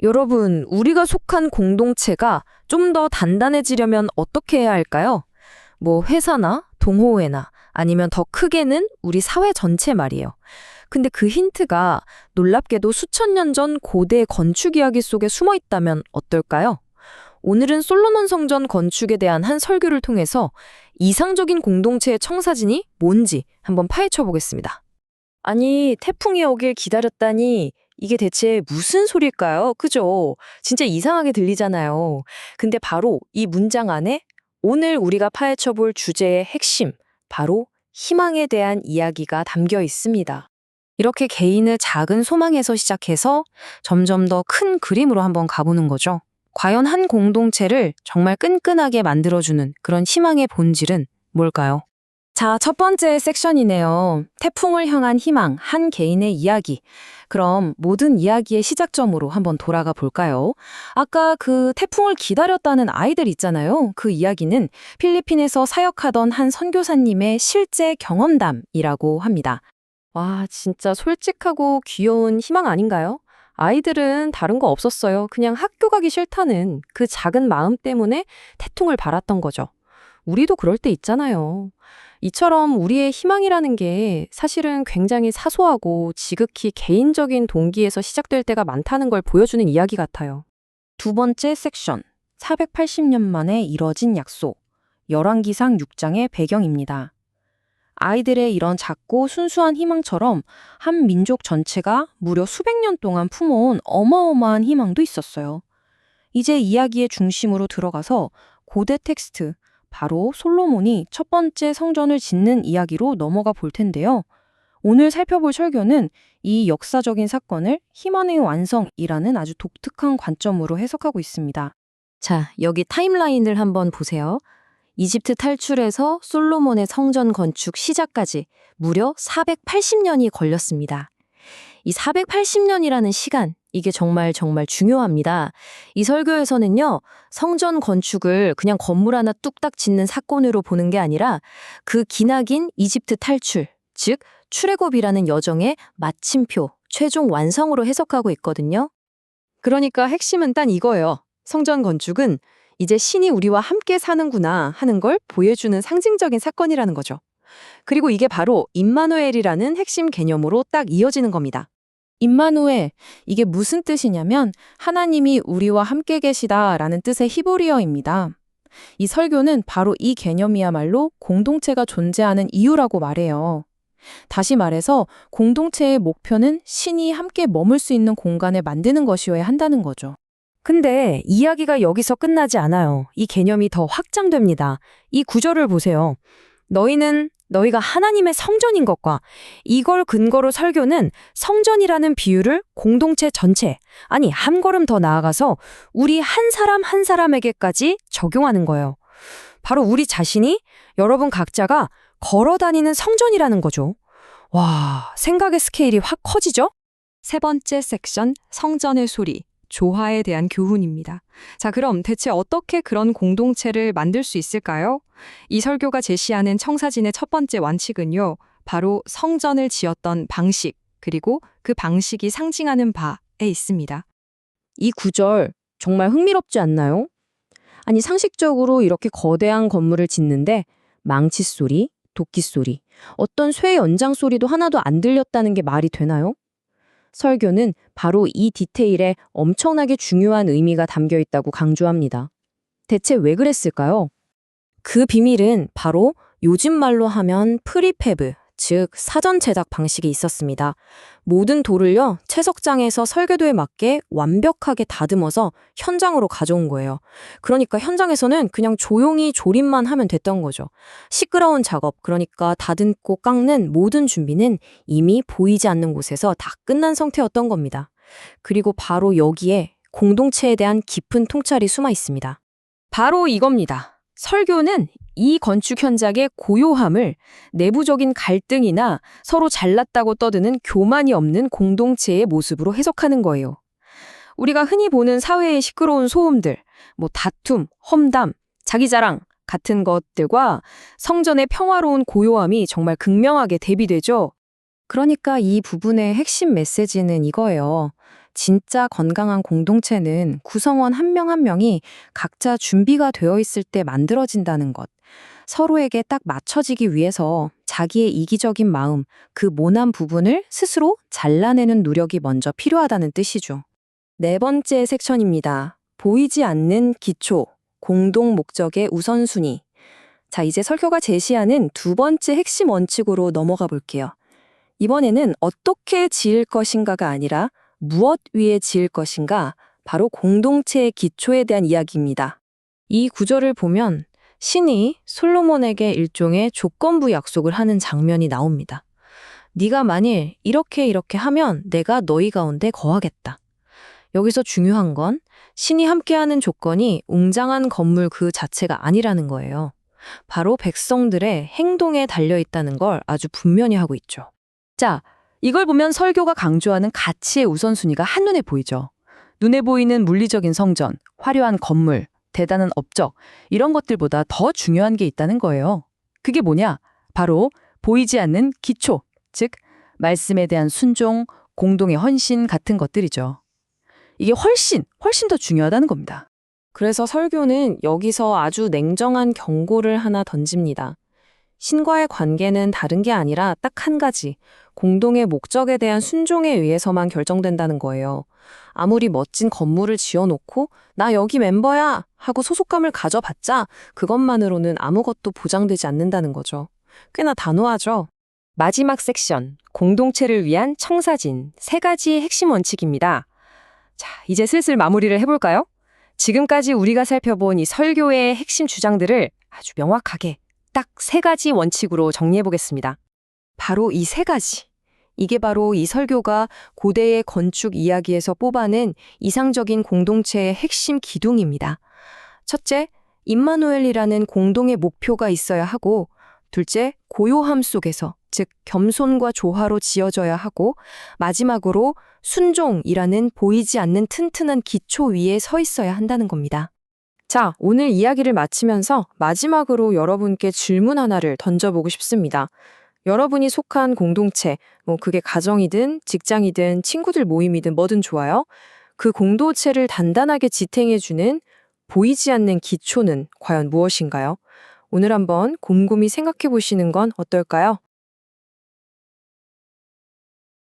여러분, 우리가 속한 공동체가 좀 더 단단해지려면 어떻게 해야 할까요? 뭐 회사나 동호회나 아니면 더 크게는 우리 사회 전체 말이에요. 근데 그 힌트가 놀랍게도 수천 년 전 고대 건축 이야기 속에 숨어 있다면 어떨까요? 오늘은 솔로몬 성전 건축에 대한 한 설교를 통해서 이상적인 공동체의 청사진이 뭔지 한번 파헤쳐 보겠습니다. 아니, 태풍이 오길 기다렸다니 이게 대체 무슨 소릴까요? 그죠? 진짜 이상하게 들리잖아요. 근데 바로 이 문장 안에 오늘 우리가 파헤쳐 볼 주제의 핵심, 바로 희망에 대한 이야기가 담겨 있습니다. 이렇게 개인의 작은 소망에서 시작해서 점점 더 큰 그림으로 한번 가보는 거죠. 과연 한 공동체를 정말 끈끈하게 만들어주는 그런 희망의 본질은 뭘까요? 자, 첫 번째 섹션이네요. 태풍을 향한 희망, 한 개인의 이야기. 그럼 모든 이야기의 시작점으로 한번 돌아가 볼까요? 아까 그 태풍을 기다렸다는 아이들 있잖아요. 그 이야기는 필리핀에서 사역하던 한 선교사님의 실제 경험담이라고 합니다. 와, 진짜 솔직하고 귀여운 희망 아닌가요? 아이들은 다른 거 없었어요. 그냥 학교 가기 싫다는 그 작은 마음 때문에 태풍을 바랐던 거죠. 우리도 그럴 때 있잖아요. 이처럼 우리의 희망이라는 게 사실은 굉장히 사소하고 지극히 개인적인 동기에서 시작될 때가 많다는 걸 보여주는 이야기 같아요. 두 번째 섹션, 480년 만에 이뤄진 약속, 열왕기상 6장의 배경입니다. 아이들의 이런 작고 순수한 희망처럼 한 민족 전체가 무려 수백 년 동안 품어온 어마어마한 희망도 있었어요. 이제 이야기의 중심으로 들어가서 고대 텍스트, 바로 솔로몬이 첫 번째 성전을 짓는 이야기로 넘어가 볼 텐데요. 오늘 살펴볼 설교는 이 역사적인 사건을 희망의 완성이라는 아주 독특한 관점으로 해석하고 있습니다. 자, 여기 타임라인을 한번 보세요. 이집트 탈출에서 솔로몬의 성전 건축 시작까지 무려 480년이 걸렸습니다. 이 480년이라는 시간, 이게 정말 중요합니다. 이 설교에서는요, 성전 건축을 그냥 건물 하나 뚝딱 짓는 사건으로 보는 게 아니라 그 기나긴 이집트 탈출, 즉 출애굽이라는 여정의 마침표, 최종 완성으로 해석하고 있거든요. 그러니까 핵심은 딱 이거예요. 성전 건축은 이제 신이 우리와 함께 사는구나 하는 걸 보여주는 상징적인 사건이라는 거죠. 그리고 이게 바로 임마누엘이라는 핵심 개념으로 딱 이어지는 겁니다. 임마누엘, 이게 무슨 뜻이냐면 하나님이 우리와 함께 계시다라는 뜻의 히브리어입니다. 이 설교는 바로 이 개념이야말로 공동체가 존재하는 이유라고 말해요. 다시 말해서 공동체의 목표는 신이 함께 머물 수 있는 공간을 만드는 것이어야 한다는 거죠. 근데 이야기가 여기서 끝나지 않아요. 이 개념이 더 확장됩니다. 이 구절을 보세요. 너희가 하나님의 성전인 것과 이걸 근거로 설교는 성전이라는 비유를 공동체 전체, 아니 한 걸음 더 나아가서 우리 한 사람 한 사람에게까지 적용하는 거예요. 바로 우리 자신이 여러분 각자가 걸어다니는 성전이라는 거죠. 와, 생각의 스케일이 확 커지죠? 세 번째 섹션, 성전의 소리. 조화에 대한 교훈입니다. 자, 그럼 대체 어떻게 그런 공동체를 만들 수 있을까요? 이 설교가 제시하는 청사진의 첫 번째 완칙은요, 바로 성전을 지었던 방식, 그리고 그 방식이 상징하는 바에 있습니다. 이 구절 정말 흥미롭지 않나요? 아니, 상식적으로 이렇게 거대한 건물을 짓는데 망치 소리, 도끼 소리, 어떤 쇠 연장 소리도 하나도 안 들렸다는 게 말이 되나요? 설교는 바로 이 디테일에 엄청나게 중요한 의미가 담겨 있다고 강조합니다. 대체 왜 그랬을까요? 그 비밀은 바로 요즘 말로 하면 프리패브, 즉 사전 제작 방식이 있었습니다. 모든 돌을요, 채석장에서 설계도에 맞게 완벽하게 다듬어서 현장으로 가져온 거예요. 그러니까 현장에서는 그냥 조용히 조립만 하면 됐던 거죠. 시끄러운 작업, 그러니까 다듬고 깎는 모든 준비는 이미 보이지 않는 곳에서 다 끝난 상태였던 겁니다. 그리고 바로 여기에 공동체에 대한 깊은 통찰이 숨어 있습니다. 바로 이겁니다. 설교는 이 건축 현장의 고요함을 내부적인 갈등이나 서로 잘났다고 떠드는 교만이 없는 공동체의 모습으로 해석하는 거예요. 우리가 흔히 보는 사회의 시끄러운 소음들, 다툼, 험담, 자기 자랑 같은 것들과 성전의 평화로운 고요함이 정말 극명하게 대비되죠. 그러니까 이 부분의 핵심 메시지는 이거예요. 진짜 건강한 공동체는 구성원 한 명 한 명이 각자 준비가 되어 있을 때 만들어진다는 것. 서로에게 딱 맞춰지기 위해서 자기의 이기적인 마음, 그 모난 부분을 스스로 잘라내는 노력이 먼저 필요하다는 뜻이죠. 네 번째 섹션입니다. 보이지 않는 기초, 공동 목적의 우선순위. 자, 이제 설교가 제시하는 두 번째 핵심 원칙으로 넘어가 볼게요. 이번에는 어떻게 지을 것인가가 아니라 무엇 위에 지을 것인가, 바로 공동체의 기초에 대한 이야기입니다. 이 구절을 보면 신이 솔로몬에게 일종의 조건부 약속을 하는 장면이 나옵니다. 네가 만일 이렇게 하면 내가 너희 가운데 거하겠다. 여기서 중요한 건 신이 함께하는 조건이 웅장한 건물 그 자체가 아니라는 거예요. 바로 백성들의 행동에 달려 있다는 걸 아주 분명히 하고 있죠. 자, 이걸 보면 설교가 강조하는 가치의 우선순위가 한눈에 보이죠. 눈에 보이는 물리적인 성전, 화려한 건물, 대단한 업적, 이런 것들보다 더 중요한 게 있다는 거예요. 그게 뭐냐? 바로 보이지 않는 기초, 즉 말씀에 대한 순종, 공동의 헌신 같은 것들이죠. 이게 훨씬 더 중요하다는 겁니다. 그래서 설교는 여기서 아주 냉정한 경고를 하나 던집니다. 신과의 관계는 다른 게 아니라 딱 한 가지, 공동의 목적에 대한 순종에 의해서만 결정된다는 거예요. 아무리 멋진 건물을 지어놓고 나 여기 멤버야 하고 소속감을 가져봤자 그것만으로는 아무것도 보장되지 않는다는 거죠. 꽤나 단호하죠? 마지막 섹션, 공동체를 위한 청사진, 세 가지의 핵심 원칙입니다. 자, 이제 슬슬 마무리를 해볼까요? 지금까지 우리가 살펴본 이 설교의 핵심 주장들을 아주 명확하게 딱 세 가지 원칙으로 정리해보겠습니다. 바로 이 세 가지. 이게 바로 이 설교가 고대의 건축 이야기에서 뽑아낸 이상적인 공동체의 핵심 기둥입니다. 첫째, 임마누엘이라는 공동의 목표가 있어야 하고, 둘째, 고요함 속에서, 즉 겸손과 조화로 지어져야 하고, 마지막으로 순종이라는 보이지 않는 튼튼한 기초 위에 서 있어야 한다는 겁니다. 자, 오늘 이야기를 마치면서 마지막으로 여러분께 질문 하나를 던져보고 싶습니다. 여러분이 속한 공동체, 그게 가정이든 직장이든 친구들 모임이든 뭐든 좋아요. 그 공동체를 단단하게 지탱해주는 보이지 않는 기초는 과연 무엇인가요? 오늘 한번 곰곰이 생각해 보시는 건 어떨까요?